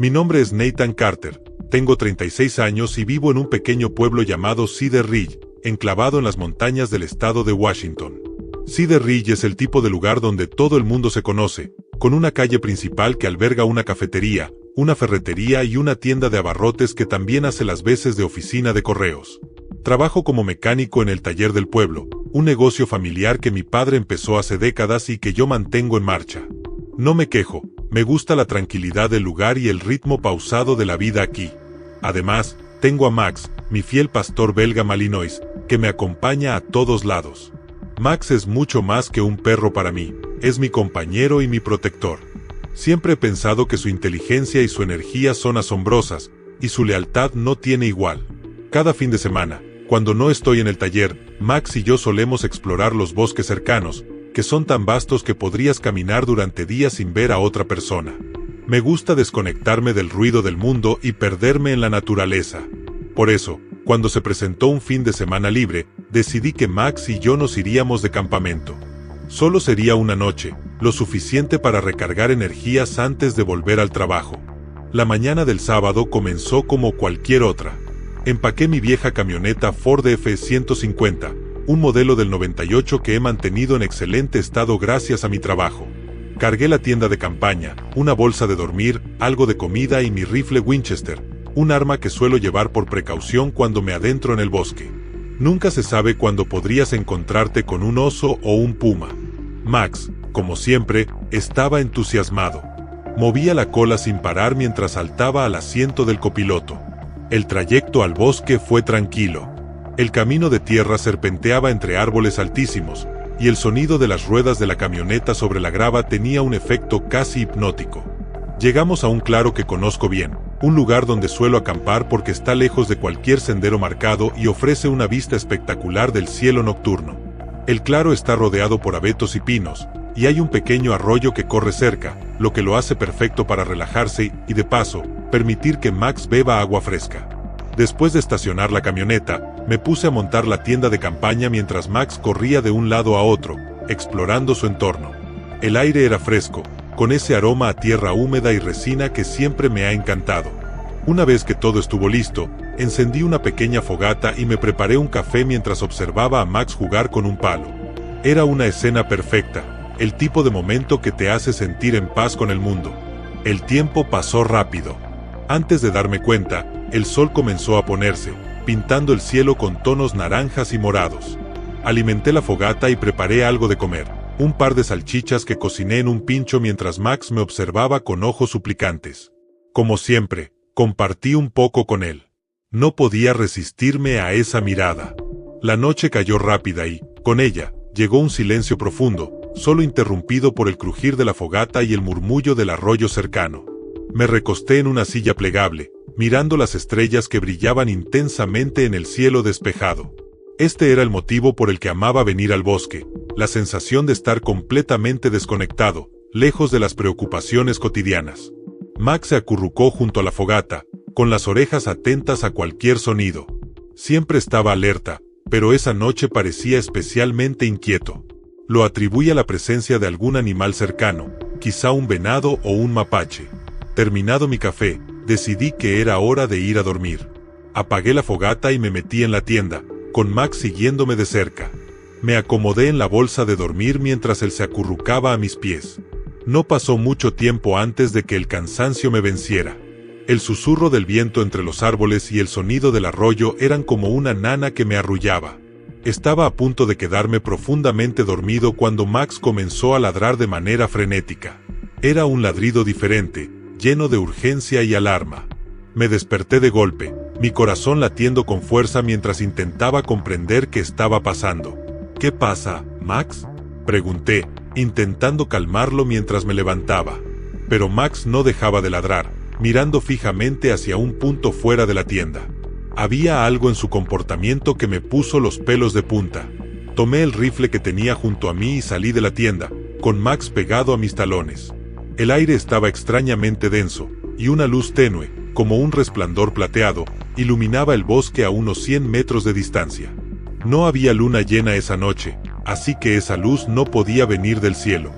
Mi nombre es Nathan Carter, tengo 36 años y vivo en un pequeño pueblo llamado Cedar Ridge, enclavado en las montañas del estado de Washington. Cedar Ridge es el tipo de lugar donde todo el mundo se conoce, con una calle principal que alberga una cafetería, una ferretería y una tienda de abarrotes que también hace las veces de oficina de correos. Trabajo como mecánico en el taller del pueblo, un negocio familiar que mi padre empezó hace décadas y que yo mantengo en marcha. No me quejo, me gusta la tranquilidad del lugar y el ritmo pausado de la vida aquí. Además, tengo a Max, mi fiel pastor belga Malinois, que me acompaña a todos lados. Max es mucho más que un perro para mí, es mi compañero y mi protector. Siempre he pensado que su inteligencia y su energía son asombrosas, y su lealtad no tiene igual. Cada fin de semana, cuando no estoy en el taller, Max y yo solemos explorar los bosques cercanos, que son tan vastos que podrías caminar durante días sin ver a otra persona. Me gusta desconectarme del ruido del mundo y perderme en la naturaleza. Por eso, cuando se presentó un fin de semana libre, decidí que Max y yo nos iríamos de campamento. Solo sería una noche, lo suficiente para recargar energías antes de volver al trabajo. La mañana del sábado comenzó como cualquier otra. Empaqué mi vieja camioneta Ford F-150, un modelo del 98 que he mantenido en excelente estado gracias a mi trabajo. Cargué la tienda de campaña, una bolsa de dormir, algo de comida y mi rifle Winchester, un arma que suelo llevar por precaución cuando me adentro en el bosque. Nunca se sabe cuándo podrías encontrarte con un oso o un puma. Max, como siempre, estaba entusiasmado. Movía la cola sin parar mientras saltaba al asiento del copiloto. El trayecto al bosque fue tranquilo. El camino de tierra serpenteaba entre árboles altísimos, y el sonido de las ruedas de la camioneta sobre la grava tenía un efecto casi hipnótico. Llegamos a un claro que conozco bien, un lugar donde suelo acampar porque está lejos de cualquier sendero marcado y ofrece una vista espectacular del cielo nocturno. El claro está rodeado por abetos y pinos, y hay un pequeño arroyo que corre cerca, lo que lo hace perfecto para relajarse y, de paso, permitir que Max beba agua fresca. Después de estacionar la camioneta, me puse a montar la tienda de campaña mientras Max corría de un lado a otro, explorando su entorno. El aire era fresco, con ese aroma a tierra húmeda y resina que siempre me ha encantado. Una vez que todo estuvo listo, encendí una pequeña fogata y me preparé un café mientras observaba a Max jugar con un palo. Era una escena perfecta, el tipo de momento que te hace sentir en paz con el mundo. El tiempo pasó rápido. Antes de darme cuenta, el sol comenzó a ponerse, pintando el cielo con tonos naranjas y morados. Alimenté la fogata y preparé algo de comer, un par de salchichas que cociné en un pincho mientras Max me observaba con ojos suplicantes. Como siempre, compartí un poco con él. No podía resistirme a esa mirada. La noche cayó rápida y, con ella, llegó un silencio profundo, solo interrumpido por el crujir de la fogata y el murmullo del arroyo cercano. Me recosté en una silla plegable, mirando las estrellas que brillaban intensamente en el cielo despejado. Este era el motivo por el que amaba venir al bosque, la sensación de estar completamente desconectado, lejos de las preocupaciones cotidianas. Max se acurrucó junto a la fogata, con las orejas atentas a cualquier sonido. Siempre estaba alerta, pero esa noche parecía especialmente inquieto. Lo atribuí a la presencia de algún animal cercano, quizá un venado o un mapache. Terminado mi café, decidí que era hora de ir a dormir. Apagué la fogata y me metí en la tienda, con Max siguiéndome de cerca. Me acomodé en la bolsa de dormir mientras él se acurrucaba a mis pies. No pasó mucho tiempo antes de que el cansancio me venciera. El susurro del viento entre los árboles y el sonido del arroyo eran como una nana que me arrullaba. Estaba a punto de quedarme profundamente dormido cuando Max comenzó a ladrar de manera frenética. Era un ladrido diferente, lleno de urgencia y alarma. Me desperté de golpe, mi corazón latiendo con fuerza mientras intentaba comprender qué estaba pasando. ¿Qué pasa, Max?, pregunté, intentando calmarlo mientras me levantaba. Pero Max no dejaba de ladrar, mirando fijamente hacia un punto fuera de la tienda. Había algo en su comportamiento que me puso los pelos de punta. Tomé el rifle que tenía junto a mí y salí de la tienda, con Max pegado a mis talones. El aire estaba extrañamente denso, y una luz tenue, como un resplandor plateado, iluminaba el bosque a unos 100 metros de distancia. No había luna llena esa noche, así que esa luz no podía venir del cielo.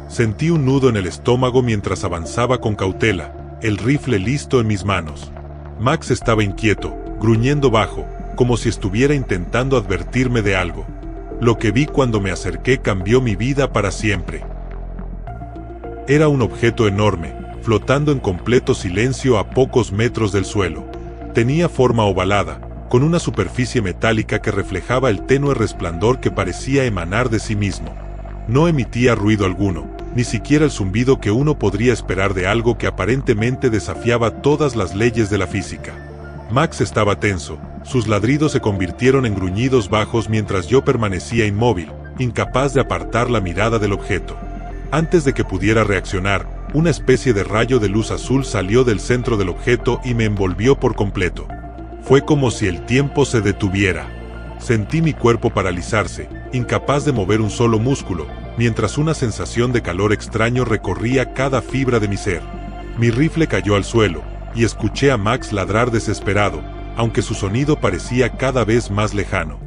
Sentí un nudo en el estómago mientras avanzaba con cautela, el rifle listo en mis manos. Max estaba inquieto, gruñendo bajo, como si estuviera intentando advertirme de algo. Lo que vi cuando me acerqué cambió mi vida para siempre. Era un objeto enorme, flotando en completo silencio a pocos metros del suelo. Tenía forma ovalada, con una superficie metálica que reflejaba el tenue resplandor que parecía emanar de sí mismo. No emitía ruido alguno, ni siquiera el zumbido que uno podría esperar de algo que aparentemente desafiaba todas las leyes de la física. Max estaba tenso, sus ladridos se convirtieron en gruñidos bajos mientras yo permanecía inmóvil, incapaz de apartar la mirada del objeto. Antes de que pudiera reaccionar, una especie de rayo de luz azul salió del centro del objeto y me envolvió por completo. Fue como si el tiempo se detuviera. Sentí mi cuerpo paralizarse, incapaz de mover un solo músculo, mientras una sensación de calor extraño recorría cada fibra de mi ser. Mi rifle cayó al suelo, y escuché a Max ladrar desesperado, aunque su sonido parecía cada vez más lejano.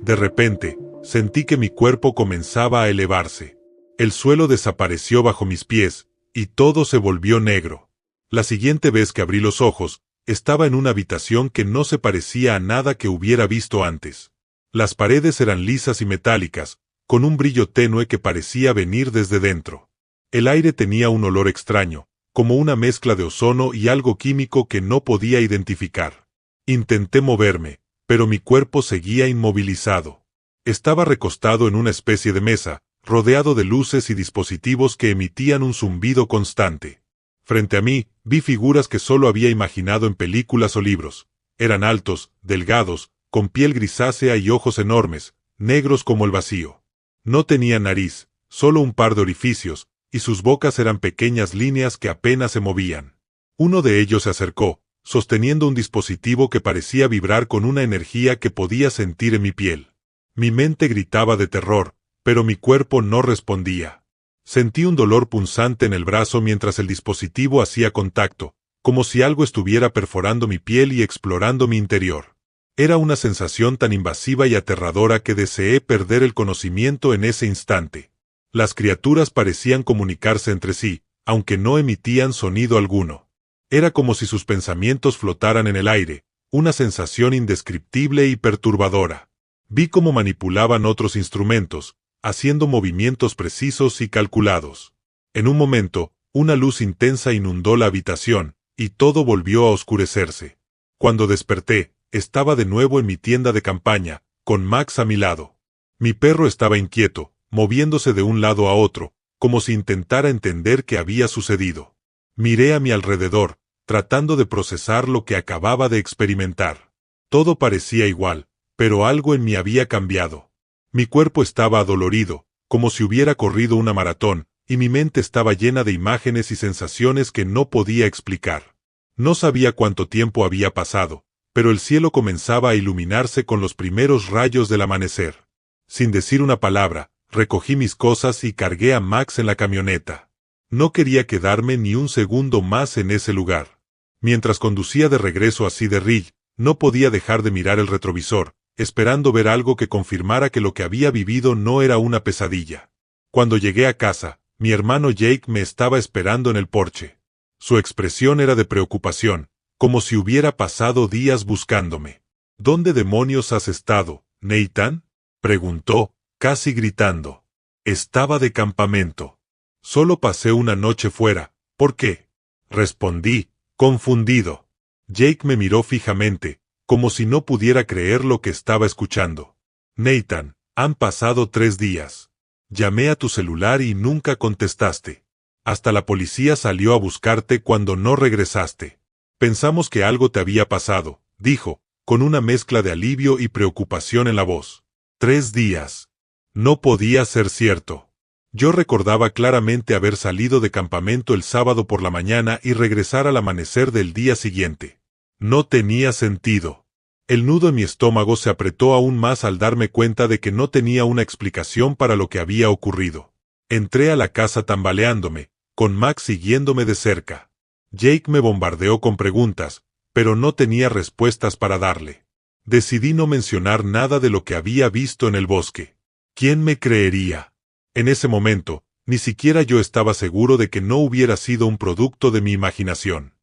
De repente, sentí que mi cuerpo comenzaba a elevarse. El suelo desapareció bajo mis pies, y todo se volvió negro. La siguiente vez que abrí los ojos, estaba en una habitación que no se parecía a nada que hubiera visto antes. Las paredes eran lisas y metálicas, con un brillo tenue que parecía venir desde dentro. El aire tenía un olor extraño, como una mezcla de ozono y algo químico que no podía identificar. Intenté moverme, pero mi cuerpo seguía inmovilizado. Estaba recostado en una especie de mesa, rodeado de luces y dispositivos que emitían un zumbido constante. Frente a mí, vi figuras que solo había imaginado en películas o libros. Eran altos, delgados, con piel grisácea y ojos enormes, negros como el vacío. No tenían nariz, solo un par de orificios, y sus bocas eran pequeñas líneas que apenas se movían. Uno de ellos se acercó, sosteniendo un dispositivo que parecía vibrar con una energía que podía sentir en mi piel. Mi mente gritaba de terror, pero mi cuerpo no respondía. Sentí un dolor punzante en el brazo mientras el dispositivo hacía contacto, como si algo estuviera perforando mi piel y explorando mi interior. Era una sensación tan invasiva y aterradora que deseé perder el conocimiento en ese instante. Las criaturas parecían comunicarse entre sí, aunque no emitían sonido alguno. Era como si sus pensamientos flotaran en el aire, una sensación indescriptible y perturbadora. Vi cómo manipulaban otros instrumentos, haciendo movimientos precisos y calculados. En un momento, una luz intensa inundó la habitación, y todo volvió a oscurecerse. Cuando desperté, estaba de nuevo en mi tienda de campaña, con Max a mi lado. Mi perro estaba inquieto, moviéndose de un lado a otro, como si intentara entender qué había sucedido. Miré a mi alrededor, tratando de procesar lo que acababa de experimentar. Todo parecía igual, pero algo en mí había cambiado. Mi cuerpo estaba adolorido, como si hubiera corrido una maratón, y mi mente estaba llena de imágenes y sensaciones que no podía explicar. No sabía cuánto tiempo había pasado, pero el cielo comenzaba a iluminarse con los primeros rayos del amanecer. Sin decir una palabra, recogí mis cosas y cargué a Max en la camioneta. No quería quedarme ni un segundo más en ese lugar. Mientras conducía de regreso a Cedar Ridge, no podía dejar de mirar el retrovisor, esperando ver algo que confirmara que lo que había vivido no era una pesadilla. Cuando llegué a casa, mi hermano Jake me estaba esperando en el porche. Su expresión era de preocupación, como si hubiera pasado días buscándome. ¿Dónde demonios has estado, Nathan?, preguntó, casi gritando. Estaba de campamento. Solo pasé una noche fuera. ¿Por qué?, respondí, confundido. Jake me miró fijamente, como si no pudiera creer lo que estaba escuchando. Nathan, han pasado 3 días. Llamé a tu celular y nunca contestaste. Hasta la policía salió a buscarte cuando no regresaste. Pensamos que algo te había pasado, dijo, con una mezcla de alivio y preocupación en la voz. 3 días. No podía ser cierto. Yo recordaba claramente haber salido de campamento el sábado por la mañana y regresar al amanecer del día siguiente. No tenía sentido. El nudo en mi estómago se apretó aún más al darme cuenta de que no tenía una explicación para lo que había ocurrido. Entré a la casa tambaleándome, con Max siguiéndome de cerca. Jake me bombardeó con preguntas, pero no tenía respuestas para darle. Decidí no mencionar nada de lo que había visto en el bosque. ¿Quién me creería? En ese momento, ni siquiera yo estaba seguro de que no hubiera sido un producto de mi imaginación.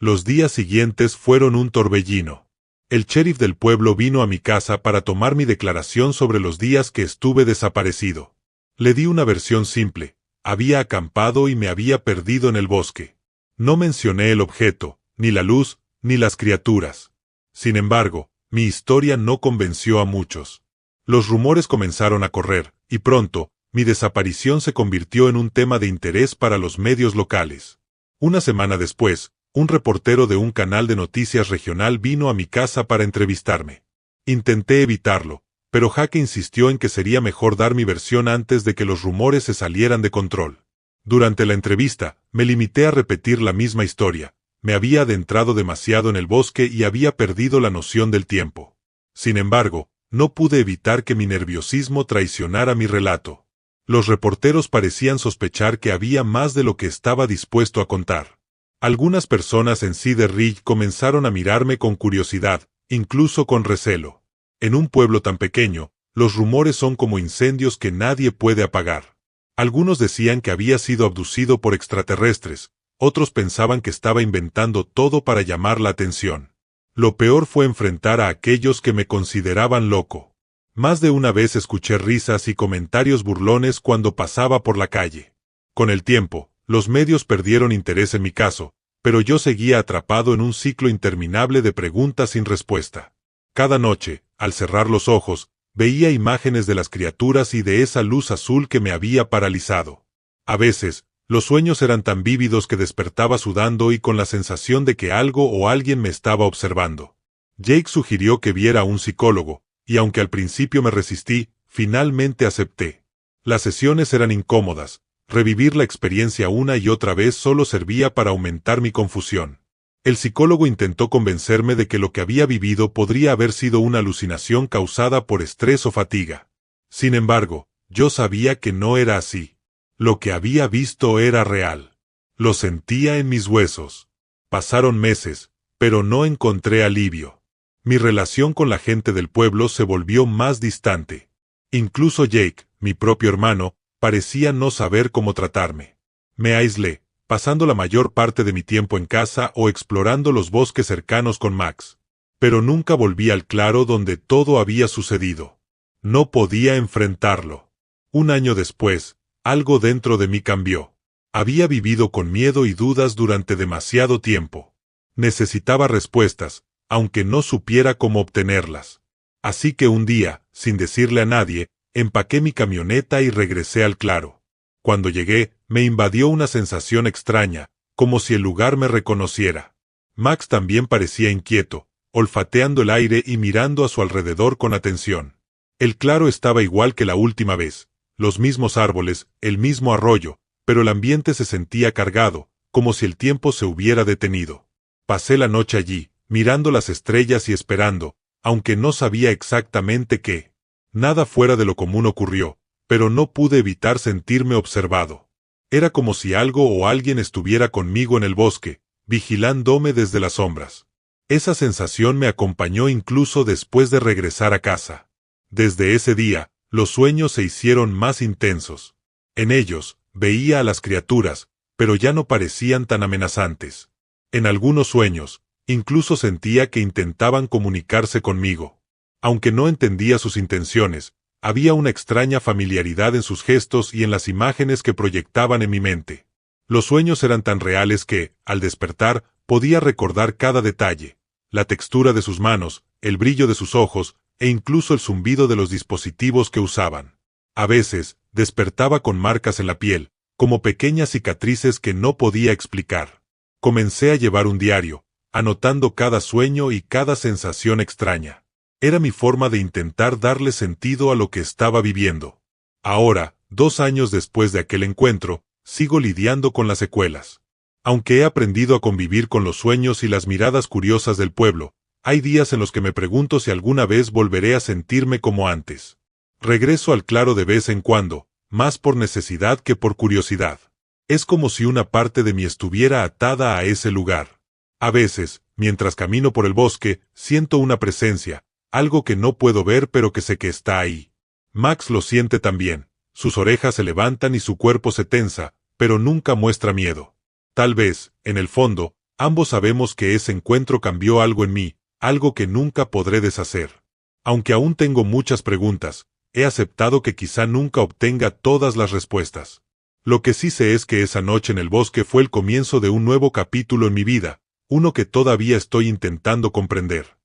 Los días siguientes fueron un torbellino. El sheriff del pueblo vino a mi casa para tomar mi declaración sobre los días que estuve desaparecido. Le di una versión simple: había acampado y me había perdido en el bosque. No mencioné el objeto, ni la luz, ni las criaturas. Sin embargo, mi historia no convenció a muchos. Los rumores comenzaron a correr, y pronto, mi desaparición se convirtió en un tema de interés para los medios locales. Una semana después, un reportero de un canal de noticias regional vino a mi casa para entrevistarme. Intenté evitarlo, pero Jaque insistió en que sería mejor dar mi versión antes de que los rumores se salieran de control. Durante la entrevista, me limité a repetir la misma historia. Me había adentrado demasiado en el bosque y había perdido la noción del tiempo. Sin embargo, no pude evitar que mi nerviosismo traicionara mi relato. Los reporteros parecían sospechar que había más de lo que estaba dispuesto a contar. Algunas personas en Cedar Ridge comenzaron a mirarme con curiosidad, incluso con recelo. En un pueblo tan pequeño, los rumores son como incendios que nadie puede apagar. Algunos decían que había sido abducido por extraterrestres, otros pensaban que estaba inventando todo para llamar la atención. Lo peor fue enfrentar a aquellos que me consideraban loco. Más de una vez escuché risas y comentarios burlones cuando pasaba por la calle. Con el tiempo, los medios perdieron interés en mi caso, pero yo seguía atrapado en un ciclo interminable de preguntas sin respuesta. Cada noche, al cerrar los ojos, veía imágenes de las criaturas y de esa luz azul que me había paralizado. A veces, los sueños eran tan vívidos que despertaba sudando y con la sensación de que algo o alguien me estaba observando. Jake sugirió que viera a un psicólogo, y aunque al principio me resistí, finalmente acepté. Las sesiones eran incómodas. Revivir la experiencia una y otra vez solo servía para aumentar mi confusión. El psicólogo intentó convencerme de que lo que había vivido podría haber sido una alucinación causada por estrés o fatiga. Sin embargo, yo sabía que no era así. Lo que había visto era real. Lo sentía en mis huesos. Pasaron meses, pero no encontré alivio. Mi relación con la gente del pueblo se volvió más distante. Incluso Jake, mi propio hermano, parecía no saber cómo tratarme. Me aislé, pasando la mayor parte de mi tiempo en casa o explorando los bosques cercanos con Max. Pero nunca volví al claro donde todo había sucedido. No podía enfrentarlo. Un año después, algo dentro de mí cambió. Había vivido con miedo y dudas durante demasiado tiempo. Necesitaba respuestas, aunque no supiera cómo obtenerlas. Así que un día, sin decirle a nadie, empaqué mi camioneta y regresé al claro. Cuando llegué, me invadió una sensación extraña, como si el lugar me reconociera. Max también parecía inquieto, olfateando el aire y mirando a su alrededor con atención. El claro estaba igual que la última vez, los mismos árboles, el mismo arroyo, pero el ambiente se sentía cargado, como si el tiempo se hubiera detenido. Pasé la noche allí, mirando las estrellas y esperando, aunque no sabía exactamente qué. Nada fuera de lo común ocurrió, pero no pude evitar sentirme observado. Era como si algo o alguien estuviera conmigo en el bosque, vigilándome desde las sombras. Esa sensación me acompañó incluso después de regresar a casa. Desde ese día, los sueños se hicieron más intensos. En ellos, veía a las criaturas, pero ya no parecían tan amenazantes. En algunos sueños, incluso sentía que intentaban comunicarse conmigo. Aunque no entendía sus intenciones, había una extraña familiaridad en sus gestos y en las imágenes que proyectaban en mi mente. Los sueños eran tan reales que, al despertar, podía recordar cada detalle: la textura de sus manos, el brillo de sus ojos, e incluso el zumbido de los dispositivos que usaban. A veces, despertaba con marcas en la piel, como pequeñas cicatrices que no podía explicar. Comencé a llevar un diario, anotando cada sueño y cada sensación extraña. Era mi forma de intentar darle sentido a lo que estaba viviendo. Ahora, 2 años después de aquel encuentro, sigo lidiando con las secuelas. Aunque he aprendido a convivir con los sueños y las miradas curiosas del pueblo, hay días en los que me pregunto si alguna vez volveré a sentirme como antes. Regreso al claro de vez en cuando, más por necesidad que por curiosidad. Es como si una parte de mí estuviera atada a ese lugar. A veces, mientras camino por el bosque, siento una presencia, algo que no puedo ver pero que sé que está ahí. Max lo siente también. Sus orejas se levantan y su cuerpo se tensa, pero nunca muestra miedo. Tal vez, en el fondo, Ambos sabemos que ese encuentro cambió algo en mí, algo que nunca podré deshacer. Aunque aún tengo muchas preguntas, he aceptado que quizá nunca obtenga todas las respuestas. Lo que sí sé es que esa noche en el bosque fue el comienzo de un nuevo capítulo en mi vida, uno que todavía estoy intentando comprender.